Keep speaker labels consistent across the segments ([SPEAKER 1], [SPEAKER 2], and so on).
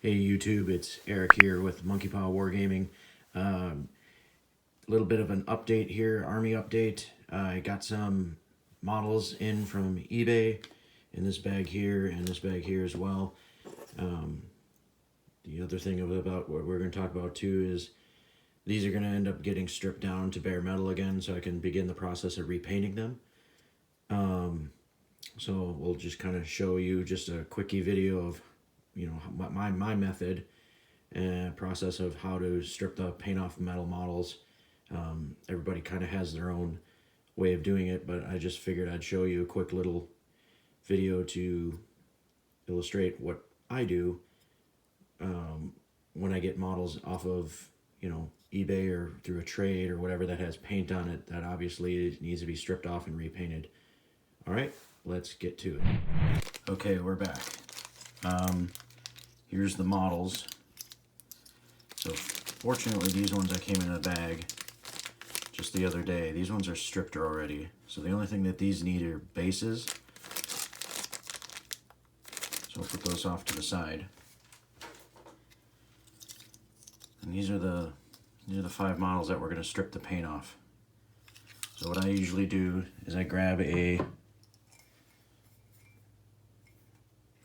[SPEAKER 1] Hey YouTube, it's Eric here with monkeypawwargaming. A little bit of an update here, army update. I got some models in from eBay in this bag here and this bag here as well. The other thing about what we're going to talk about too is these are going to end up getting stripped down to bare metal again, so I can begin the process of repainting them. So we'll just kind of show you just a quickie video of my method and process of how to strip the paint off metal models. Everybody kind of has their own way of doing it, but I just figured I'd show you a quick little video to illustrate what I do when I get models off of eBay or through a trade or whatever that has paint on it that obviously needs to be stripped off and repainted. All right, let's get to it. Okay, we're back. Here's the models. So fortunately these ones I came in a bag just the other day. These ones are stripped already. So the only thing that these need are bases. So I'll put those off to the side. And these are the 5 models that we're going to strip the paint off. So what I usually do is I grab a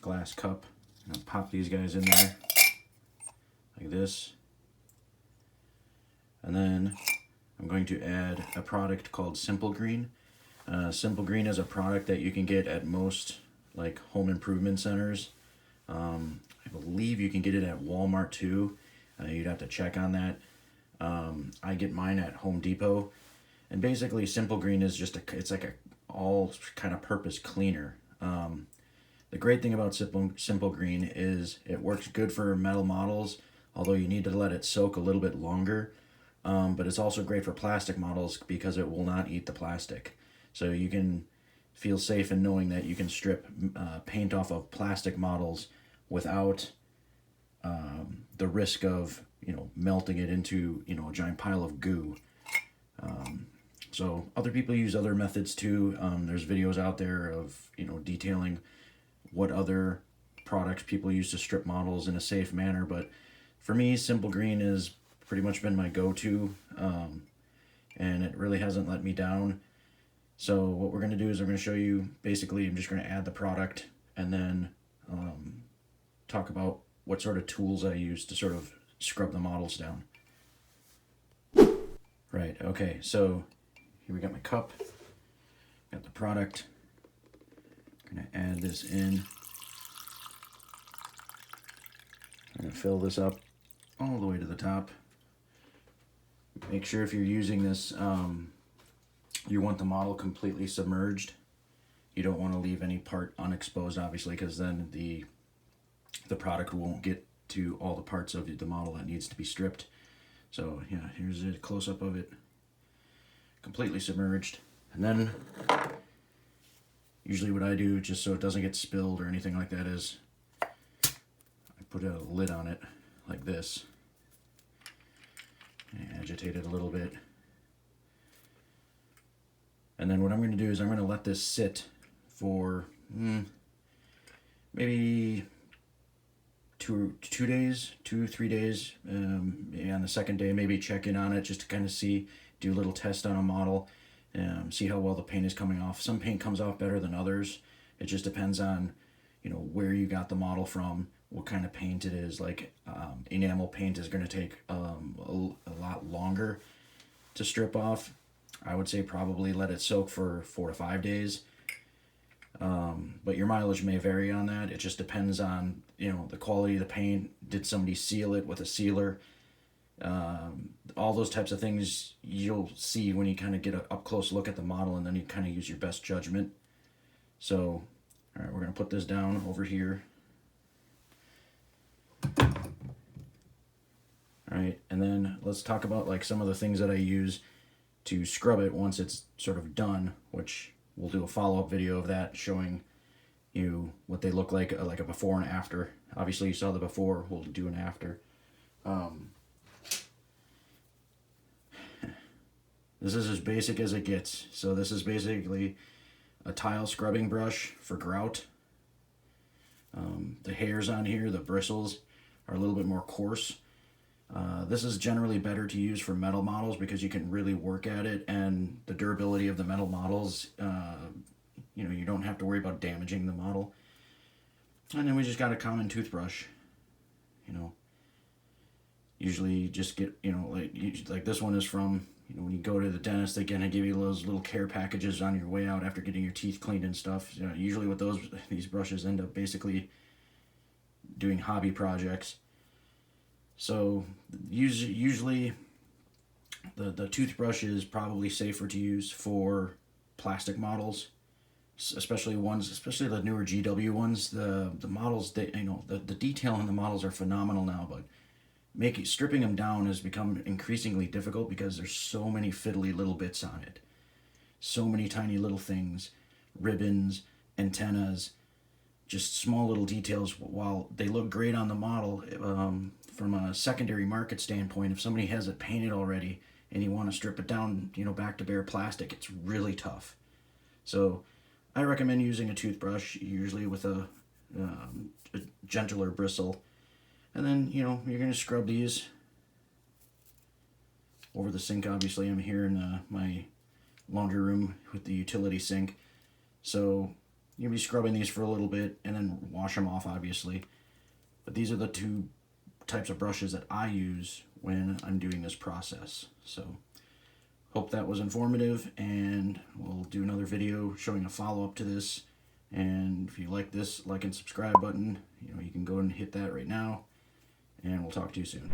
[SPEAKER 1] glass cup and I'll pop these guys in there like this, and then I'm going to add a product called Simple Green. Simple Green is a product that you can get at most like home improvement centers. I believe you can get it at Walmart too. You'd have to check on that. I get mine at Home Depot, and basically Simple Green is just it's like a all kind of purpose cleaner. The great thing about Simple Green is it works good for metal models, although you need to let it soak a little bit longer. But it's also great for plastic models because it will not eat the plastic. So you can feel safe in knowing that you can strip paint off of plastic models without the risk of melting it into a giant pile of goo. So other people use other methods too. There's videos out there of detailing what other products people use to strip models in a safe manner, but for me Simple Green has pretty much been my go-to, and it really hasn't let me down. So what we're going to do is I'm going to show you, basically I'm just going to add the product and then talk about what sort of tools I use to sort of scrub the models down. Right, okay, so here we got my cup, got the product. I'm going to add this in. I'm going to fill this up all the way to the top. Make sure if you're using this, you want the model completely submerged. You don't want to leave any part unexposed, obviously, because then the product won't get to all the parts of the model that needs to be stripped. So yeah, here's a close-up of it, completely submerged. And then usually what I do, just so it doesn't get spilled or anything like that, is I put a lid on it like this and agitate it a little bit. And then what I'm going to do is I'm going to let this sit for maybe 3 days. And on the second day, maybe check in on it just to kind of see, do a little test on a model. See how well the paint is coming off. Some paint comes off better than others. It just depends on where you got the model from, what kind of paint it is. Like enamel paint is going to take a lot longer to strip off. I would say probably let it soak for 4 to 5 days. But your mileage may vary on that. It just depends on the quality of the paint. Did somebody seal it with a sealer? All those types of things you'll see when you kind of get an up-close look at the model, and then you kind of use your best judgment. So, all right, we're going to put this down over here. All right, and then let's talk about like some of the things that I use to scrub it once it's sort of done, which we'll do a follow-up video of that, showing you what they look like a before and after. Obviously you saw the before, we'll do an after. This is as basic as it gets. So this is basically a tile scrubbing brush for grout. The hairs on here, the bristles, are a little bit more coarse. This is generally better to use for metal models because you can really work at it, and the durability of the metal models, you don't have to worry about damaging the model. And then we just got a common toothbrush. Usually just get, like this one is from, when you go to the dentist, they kind of give you those little care packages on your way out after getting your teeth cleaned and stuff. Usually with these brushes end up basically doing hobby projects. So usually the toothbrush is probably safer to use for plastic models, especially the newer GW ones. The models, the detail in the models are phenomenal now, but stripping them down has become increasingly difficult because there's so many fiddly little bits on it. So many tiny little things, ribbons, antennas, just small little details. While they look great on the model, from a secondary market standpoint, if somebody has it painted already and you want to strip it down, back to bare plastic, it's really tough. So I recommend using a toothbrush, usually with a gentler bristle. And then, you're going to scrub these over the sink. Obviously, I'm here in my laundry room with the utility sink. So you'll be scrubbing these for a little bit and then wash them off, obviously. But these are the two types of brushes that I use when I'm doing this process. So hope that was informative, and we'll do another video showing a follow-up to this. And if you like this, like and subscribe button, you can go and hit that right now. And we'll talk to you soon.